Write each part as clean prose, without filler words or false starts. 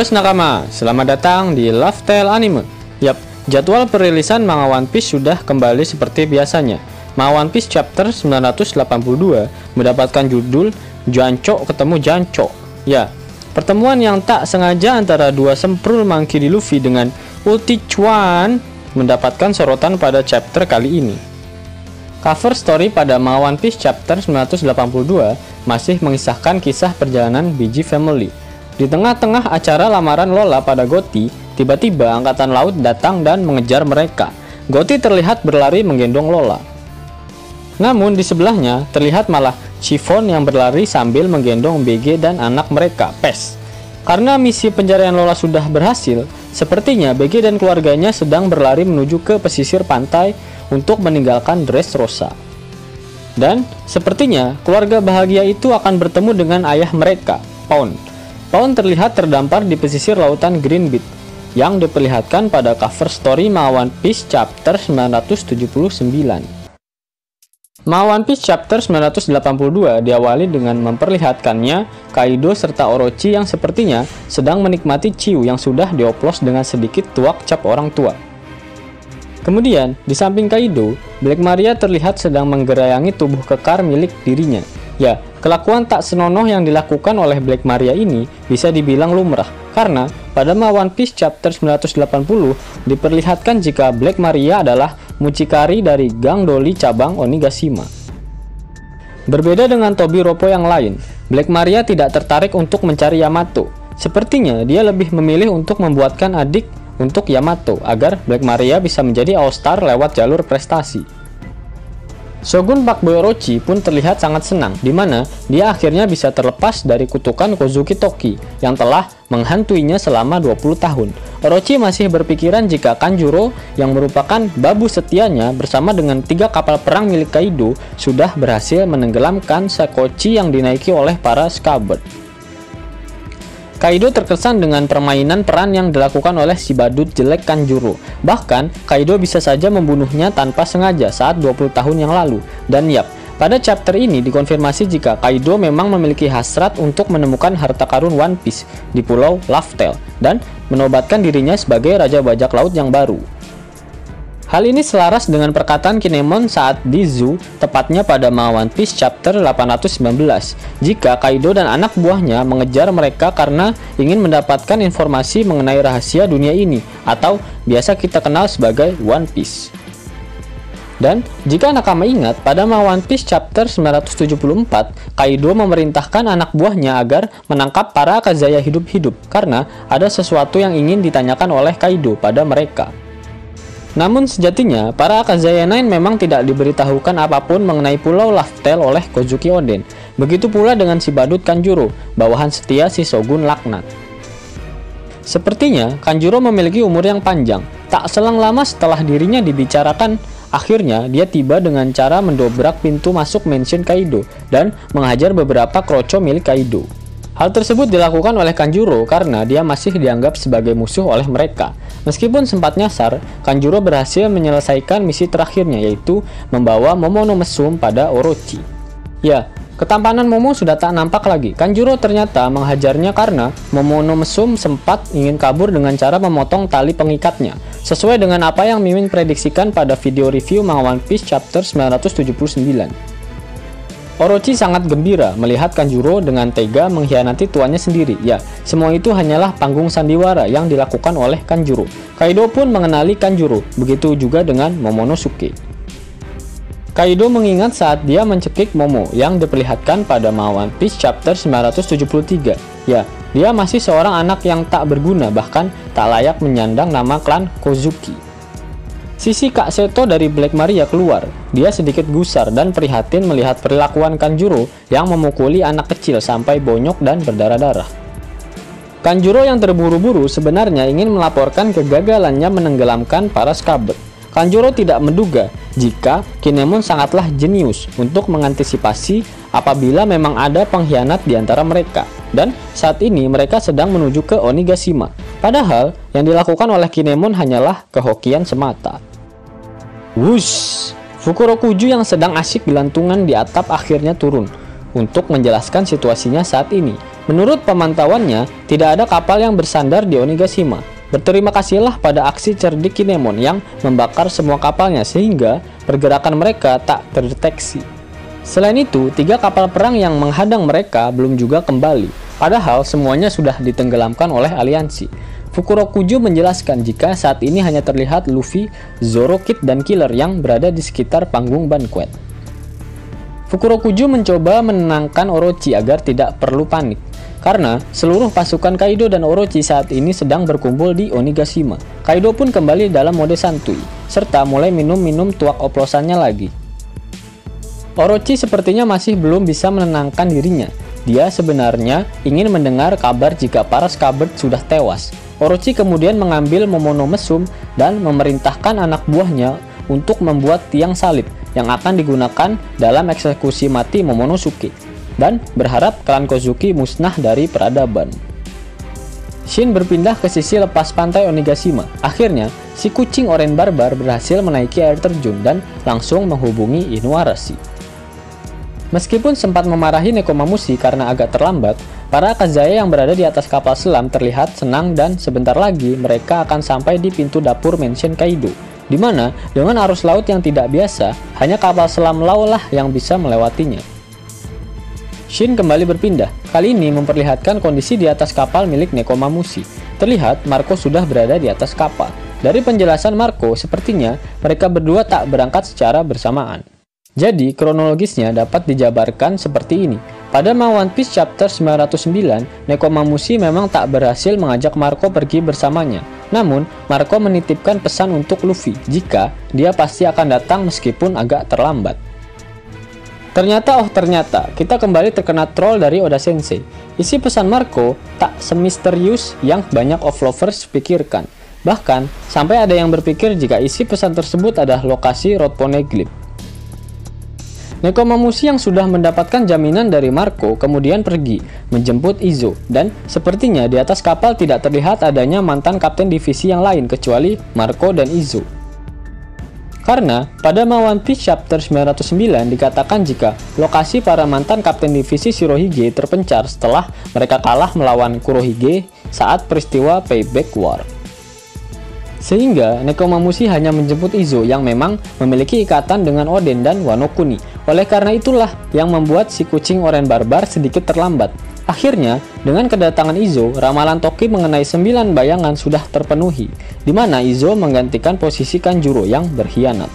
Halo nakama, selamat datang di Love Tale Anime. Yap, jadwal perilisan manga One Piece sudah kembali seperti biasanya. Manga One Piece chapter 982 mendapatkan judul Jancho ketemu Jancho. Ya, pertemuan yang tak sengaja antara dua semprul Monkey D. Luffy dengan Ulti Chuan mendapatkan sorotan pada chapter kali ini. Cover story pada manga One Piece chapter 982 masih mengisahkan kisah perjalanan biji family. Di tengah-tengah acara lamaran Lola pada Goti, tiba-tiba angkatan laut datang dan mengejar mereka. Goti terlihat berlari menggendong Lola. Namun di sebelahnya terlihat malah Chiffon yang berlari sambil menggendong BG dan anak mereka, Pes. Karena misi pencarian Lola sudah berhasil, sepertinya BG dan keluarganya sedang berlari menuju ke pesisir pantai untuk meninggalkan Dressrosa. Dan sepertinya keluarga bahagia itu akan bertemu dengan ayah mereka, Pound. Pound terlihat terdampar di pesisir lautan Green Beach yang diperlihatkan pada cover story manga One Piece chapter 979. Manga One Piece chapter 982 diawali dengan memperlihatkannya Kaido serta Orochi yang sepertinya sedang menikmati ciu yang sudah dioplos dengan sedikit tuak cap orang tua. Kemudian, di samping Kaido, Black Maria terlihat sedang menggerayangi tubuh kekar milik dirinya. Ya, kelakuan tak senonoh yang dilakukan oleh Black Maria ini bisa dibilang lumrah, karena pada manga One Piece chapter 980 diperlihatkan jika Black Maria adalah mucikari dari Gang Doli cabang Onigashima. Berbeda dengan Tobi Roppo yang lain, Black Maria tidak tertarik untuk mencari Yamato. Sepertinya dia lebih memilih untuk membuatkan adik untuk Yamato agar Black Maria bisa menjadi All-Star lewat jalur prestasi. Shogun Fuckboy Orochi pun terlihat sangat senang, di mana dia akhirnya bisa terlepas dari kutukan Kozuki Toki yang telah menghantuinya selama 20 tahun. Orochi masih berpikiran jika Kanjuro yang merupakan babu setianya bersama dengan 3 kapal perang milik Kaido sudah berhasil menenggelamkan Sakochi yang dinaiki oleh para Scabbard. Kaido terkesan dengan permainan peran yang dilakukan oleh si badut jelek Kanjuro. Bahkan, Kaido bisa saja membunuhnya tanpa sengaja saat 20 tahun yang lalu. Dan yap, pada chapter ini dikonfirmasi jika Kaido memang memiliki hasrat untuk menemukan harta karun One Piece di pulau Laugh-Tale dan menobatkan dirinya sebagai Raja Bajak Laut yang baru. Hal ini selaras dengan perkataan Kinemon saat di zoo, tepatnya pada manga One Piece chapter 819, jika Kaido dan anak buahnya mengejar mereka karena ingin mendapatkan informasi mengenai rahasia dunia ini, atau biasa kita kenal sebagai One Piece. Dan jika nakama ingat, pada manga One Piece chapter 974, Kaido memerintahkan anak buahnya agar menangkap para Akazaya hidup-hidup karena ada sesuatu yang ingin ditanyakan oleh Kaido pada mereka. Namun sejatinya, para Akazaya Nine memang tidak diberitahukan apapun mengenai pulau Laugh-Tale oleh Kozuki Oden. Begitu pula dengan si badut Kanjuro, bawahan setia si Shogun Laknat. Sepertinya, Kanjuro memiliki umur yang panjang. Tak selang lama setelah dirinya dibicarakan, akhirnya dia tiba dengan cara mendobrak pintu masuk mansion Kaido dan menghajar beberapa kroco milik Kaido. Hal tersebut dilakukan oleh Kanjuro karena dia masih dianggap sebagai musuh oleh mereka. Meskipun sempat nyasar, Kanjuro berhasil menyelesaikan misi terakhirnya, yaitu membawa Momono mesum pada Orochi. Ya, ketampanan Momo sudah tak nampak lagi. Kanjuro ternyata menghajarnya karena Momono mesum sempat ingin kabur dengan cara memotong tali pengikatnya, sesuai dengan apa yang Mimin prediksikan pada video review manga One Piece chapter 979. Orochi sangat gembira melihat Kanjuro dengan tega mengkhianati tuannya sendiri. Ya, semua itu hanyalah panggung sandiwara yang dilakukan oleh Kanjuro. Kaido pun mengenali Kanjuro, begitu juga dengan Momonosuke. Kaido mengingat saat dia mencekik Momo yang diperlihatkan pada manga One Piece chapter 973. Ya, dia masih seorang anak yang tak berguna, bahkan tak layak menyandang nama klan Kozuki. Sisi Kak Seto dari Black Maria keluar. Dia sedikit gusar dan prihatin melihat perilakuan Kanjuro yang memukuli anak kecil sampai bonyok dan berdarah-darah. Kanjuro yang terburu-buru sebenarnya ingin melaporkan kegagalannya menenggelamkan para Scabbard. Kanjuro tidak menduga jika Kinemon sangatlah jenius untuk mengantisipasi apabila memang ada pengkhianat di antara mereka. Dan saat ini mereka sedang menuju ke Onigashima. Padahal yang dilakukan oleh Kinemon hanyalah kehokian semata. Wush! Fukurokuju yang sedang asyik gelantungan di atap akhirnya turun. untuk menjelaskan situasinya saat ini. Menurut pemantauannya, tidak ada kapal yang bersandar di Onigashima. Berterima kasihlah pada aksi cerdik Kinemon yang membakar semua kapalnya sehingga pergerakan mereka tak terdeteksi. Selain itu, 3 kapal perang yang menghadang mereka belum juga kembali, padahal semuanya sudah ditenggelamkan oleh aliansi. Fukurokuju menjelaskan jika saat ini hanya terlihat Luffy, Zoro, Kid, dan Killer yang berada di sekitar panggung banquet. Fukurokuju mencoba menenangkan Orochi agar tidak perlu panik, karena seluruh pasukan Kaido dan Orochi saat ini sedang berkumpul di Onigashima. Kaido pun kembali dalam mode santuy, serta mulai minum-minum tuak oplosannya lagi. Orochi sepertinya masih belum bisa menenangkan dirinya. Dia sebenarnya ingin mendengar kabar jika para Scabbard sudah tewas. Orochi kemudian mengambil Momonomesum dan memerintahkan anak buahnya untuk membuat tiang salib yang akan digunakan dalam eksekusi mati Momonosuke, dan berharap klan Kozuki musnah dari peradaban. Shin berpindah ke sisi lepas pantai Onigashima. Akhirnya, si kucing oranye barbar berhasil menaiki air terjun dan langsung menghubungi Inuarashi. Meskipun sempat memarahi Nekomamushi karena agak terlambat, para Kazaya yang berada di atas kapal selam terlihat senang dan sebentar lagi mereka akan sampai di pintu dapur Mansion Kaido, di mana dengan arus laut yang tidak biasa, hanya kapal selam Lau lah yang bisa melewatinya. Shin kembali berpindah, kali ini memperlihatkan kondisi di atas kapal milik Nekomamushi. Terlihat Marco sudah berada di atas kapal. Dari penjelasan Marco, sepertinya mereka berdua tak berangkat secara bersamaan. Jadi, kronologisnya dapat dijabarkan seperti ini. Pada One Piece Chapter 909, Nekomamushi memang tak berhasil mengajak Marco pergi bersamanya. Namun, Marco menitipkan pesan untuk Luffy jika dia pasti akan datang meskipun agak terlambat. Ternyata, kita kembali terkena troll dari Oda Sensei. Isi pesan Marco tak semisterius yang banyak of lovers pikirkan. Bahkan, sampai ada yang berpikir jika isi pesan tersebut adalah lokasi Road Poneglyph. Nekomamushi yang sudah mendapatkan jaminan dari Marco kemudian pergi menjemput Izo, dan sepertinya di atas kapal tidak terlihat adanya mantan kapten divisi yang lain kecuali Marco dan Izo. Karena pada One Piece Chapter 909 dikatakan jika lokasi para mantan kapten divisi Shirohige terpencar setelah mereka kalah melawan Kurohige saat peristiwa Payback War. Sehingga Nekomamushi hanya menjemput Izo yang memang memiliki ikatan dengan Oden dan Wano Kuni. Oleh karena itulah yang membuat si kucing oranye barbar sedikit terlambat. Akhirnya, dengan kedatangan Izo, ramalan Toki mengenai 9 bayangan sudah terpenuhi, di mana Izo menggantikan posisi Kanjuro yang berkhianat.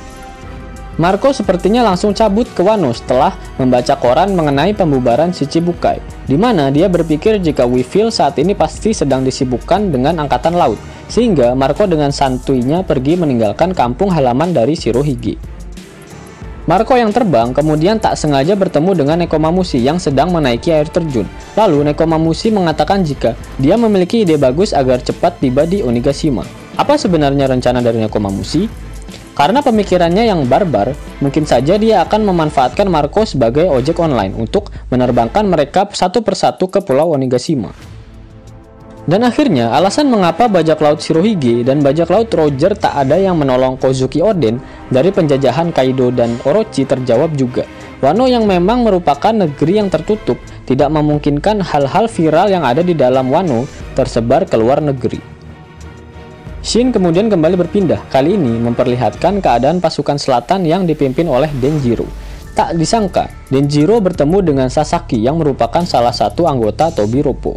Marco sepertinya langsung cabut ke Wano setelah membaca koran mengenai pembubaran Shichibukai, di mana dia berpikir jika Weevil saat ini pasti sedang disibukkan dengan angkatan laut, sehingga Marco dengan santuinya pergi meninggalkan kampung halaman dari Shirohige. Marco yang terbang kemudian tak sengaja bertemu dengan Nekomamushi yang sedang menaiki air terjun. Lalu Nekomamushi mengatakan jika dia memiliki ide bagus agar cepat tiba di Onigashima. Apa sebenarnya rencana dari Nekomamushi? Karena pemikirannya yang barbar, mungkin saja dia akan memanfaatkan Marco sebagai ojek online untuk menerbangkan mereka satu persatu ke pulau Onigashima. Dan akhirnya, alasan mengapa bajak laut Shirohige dan bajak laut Roger tak ada yang menolong Kozuki Oden dari penjajahan Kaido dan Orochi terjawab juga. Wano yang memang merupakan negeri yang tertutup tidak memungkinkan hal-hal viral yang ada di dalam Wano tersebar ke luar negeri. Shin kemudian kembali berpindah, kali ini memperlihatkan keadaan pasukan selatan yang dipimpin oleh Denjiro. Tak disangka, Denjiro bertemu dengan Sasaki yang merupakan salah satu anggota Tobiropo.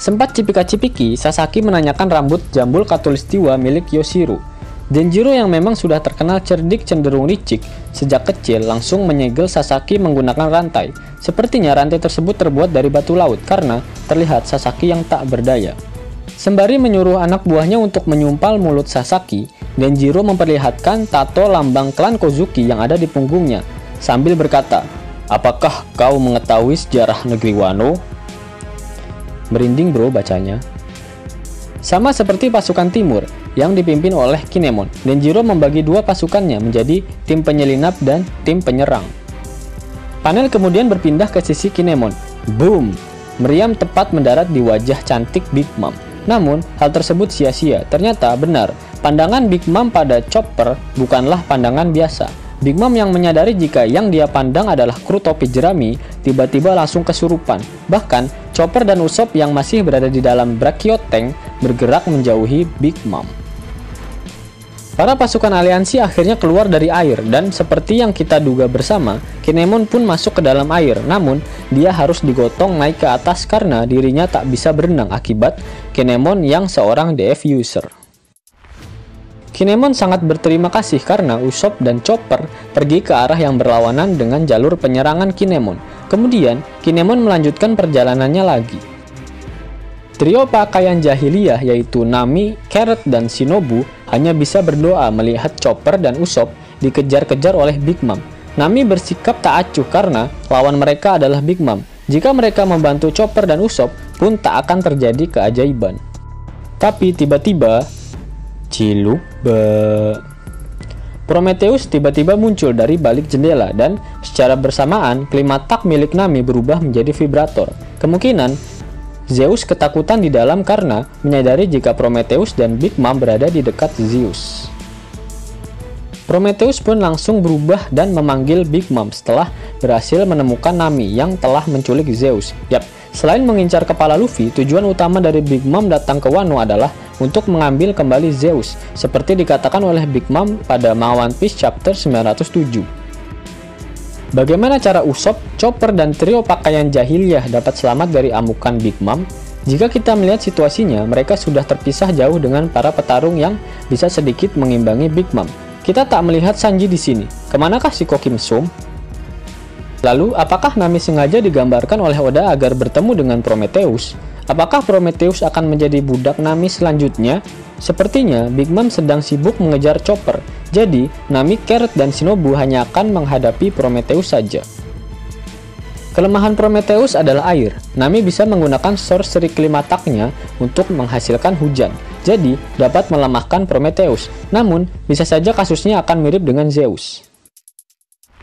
Sempat cipika-cipiki, Sasaki menanyakan rambut jambul khatulistiwa milik Yoshiro. Denjiro yang memang sudah terkenal cerdik cenderung licik sejak kecil langsung menyegel Sasaki menggunakan rantai. Sepertinya rantai tersebut terbuat dari batu laut karena terlihat Sasaki yang tak berdaya. Sembari menyuruh anak buahnya untuk menyumpal mulut Sasaki, Denjiro memperlihatkan tato lambang klan Kozuki yang ada di punggungnya, sambil berkata, "Apakah kau mengetahui sejarah negeri Wano?" Merinding bro bacanya. Sama seperti pasukan timur yang dipimpin oleh Kinemon, Denjiro membagi dua pasukannya menjadi tim penyelinap dan tim penyerang. Panel kemudian berpindah ke sisi Kinemon. Boom! Meriam tepat mendarat di wajah cantik Big Mom. Namun, hal tersebut sia-sia. Ternyata benar, pandangan Big Mom pada Chopper bukanlah pandangan biasa. Big Mom yang menyadari jika yang dia pandang adalah kru topi jerami, tiba-tiba langsung kesurupan. Bahkan, Chopper dan Usopp yang masih berada di dalam Brachio Tank bergerak menjauhi Big Mom. Para pasukan aliansi akhirnya keluar dari air, dan seperti yang kita duga bersama, Kinemon pun masuk ke dalam air. Namun, dia harus digotong naik ke atas karena dirinya tak bisa berenang akibat Kinemon yang seorang DF user. Kinemon sangat berterima kasih karena Usopp dan Chopper pergi ke arah yang berlawanan dengan jalur penyerangan Kinemon. Kemudian, Kinemon melanjutkan perjalanannya lagi. Trio pakaian jahiliyah yaitu Nami, Carrot, dan Shinobu hanya bisa berdoa melihat Chopper dan Usopp dikejar-kejar oleh Big Mom. Nami bersikap tak acuh karena lawan mereka adalah Big Mom. Jika mereka membantu Chopper dan Usopp pun tak akan terjadi keajaiban. Tapi tiba-tiba Prometheus tiba-tiba muncul dari balik jendela dan secara bersamaan klimatak milik Nami berubah menjadi vibrator. Kemungkinan Zeus ketakutan di dalam karena menyadari jika Prometheus dan Big Mom berada di dekat Zeus. Prometheus pun langsung berubah dan memanggil Big Mom setelah berhasil menemukan Nami yang telah menculik Zeus. Selain mengincar kepala Luffy, tujuan utama dari Big Mom datang ke Wano adalah untuk mengambil kembali Zeus, seperti dikatakan oleh Big Mom pada One Piece Chapter 907. Bagaimana cara Usopp, Chopper, dan trio pakaian jahiliyah dapat selamat dari amukan Big Mom? Jika kita melihat situasinya, mereka sudah terpisah jauh dengan para petarung yang bisa sedikit mengimbangi Big Mom. Kita tak melihat Sanji di sini. Kemanakah si Kim Sum? Lalu, apakah Nami sengaja digambarkan oleh Oda agar bertemu dengan Prometheus? Apakah Prometheus akan menjadi budak Nami selanjutnya? Sepertinya Big Mom sedang sibuk mengejar Chopper, jadi Nami, Carrot, dan Shinobu hanya akan menghadapi Prometheus saja. Kelemahan Prometheus adalah air. Nami bisa menggunakan sorcery klimataknya untuk menghasilkan hujan, jadi dapat melemahkan Prometheus. Namun, bisa saja kasusnya akan mirip dengan Zeus.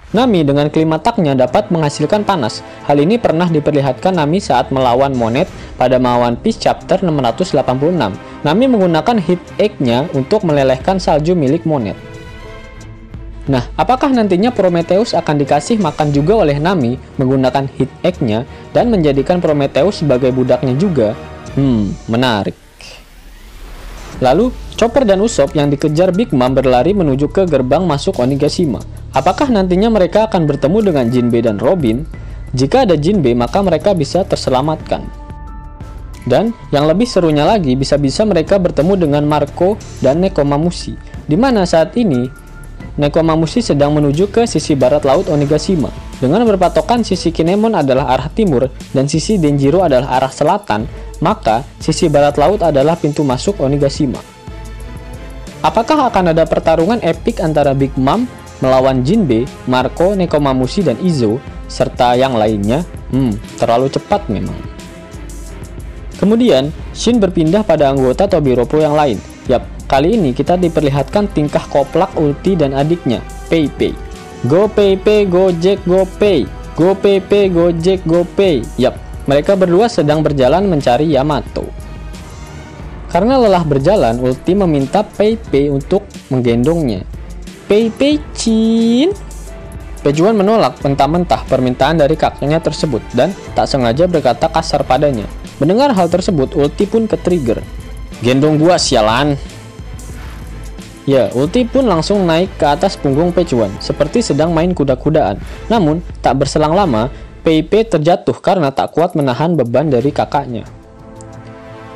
Nami dengan klimataknya dapat menghasilkan panas. Hal ini pernah diperlihatkan Nami saat melawan Monet pada One Piece Chapter 686. Nami menggunakan Heat Egg-nya untuk melelehkan salju milik Monet. Nah, apakah nantinya Prometheus akan dikasih makan juga oleh Nami menggunakan Heat Egg-nya dan menjadikan Prometheus sebagai budaknya juga? Menarik. Lalu, Chopper dan Usopp yang dikejar Big Mom berlari menuju ke gerbang masuk Onigashima. Apakah nantinya mereka akan bertemu dengan Jinbe dan Robin? Jika ada Jinbe, maka mereka bisa terselamatkan. Dan yang lebih serunya lagi, bisa-bisa mereka bertemu dengan Marco dan Nekomamushi, di mana saat ini Nekomamushi sedang menuju ke sisi barat laut Onigashima. Dengan berpatokan sisi Kinemon adalah arah timur dan sisi Denjiro adalah arah selatan, maka sisi barat laut adalah pintu masuk Onigashima. Apakah akan ada pertarungan epik antara Big Mom melawan Jinbe, Marco, Nekomamushi, dan Izo, serta yang lainnya? Terlalu cepat memang. Kemudian, Shin berpindah pada anggota Tobiropo yang lain. Kali ini kita diperlihatkan tingkah koplak Ulti dan adiknya, Pei-Pei. Go Pei-Pei, Gojek, Go Pei. Go Pei-Pei, Gojek, Go Pei. Mereka berdua sedang berjalan mencari Yamato. Karena lelah berjalan, Ulti meminta Pei-Pei untuk menggendongnya. Pei-Pei Chin. Pejuan menolak mentah-mentah permintaan dari kakaknya tersebut dan tak sengaja berkata kasar padanya. Mendengar hal tersebut, Ulti pun ke-trigger. Gendong gua sialan. Ulti pun langsung naik ke atas punggung Pejuan, seperti sedang main kuda-kudaan. Namun, tak berselang lama, Pei-Pei terjatuh karena tak kuat menahan beban dari kakaknya.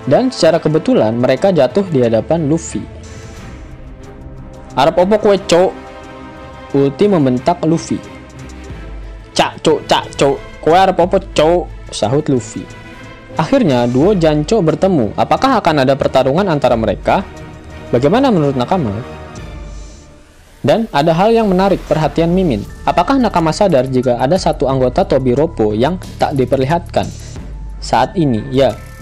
Dan secara kebetulan, mereka jatuh di hadapan Luffy. Arep opo kowe, cok? Ulti membentak Luffy. Cak, cok. Kowe arep opo, cok? Sahut Luffy. Akhirnya, duo Jancho bertemu. Apakah akan ada pertarungan antara mereka? Bagaimana menurut Nakama? Dan ada hal yang menarik perhatian Mimin. Apakah Nakama sadar jika ada satu anggota Tobiropo yang tak diperlihatkan saat ini?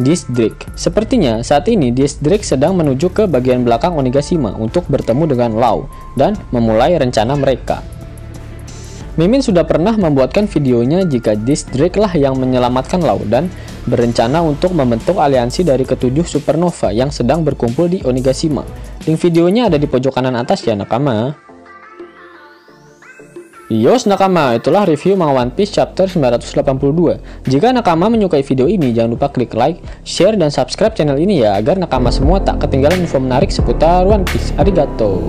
Drake. Sepertinya saat ini Drake sedang menuju ke bagian belakang Onigashima untuk bertemu dengan Law dan memulai rencana mereka. Mimin sudah pernah membuatkan videonya jika Drake lah yang menyelamatkan Law dan berencana untuk membentuk aliansi dari ketujuh supernova yang sedang berkumpul di Onigashima. Link videonya ada di pojok kanan atas ya Nakama. Yos nakama, itulah review manga One Piece chapter 982. Jika nakama menyukai video ini, jangan lupa klik like, share, dan subscribe channel ini ya, agar nakama semua tak ketinggalan info menarik seputar One Piece. Arigato.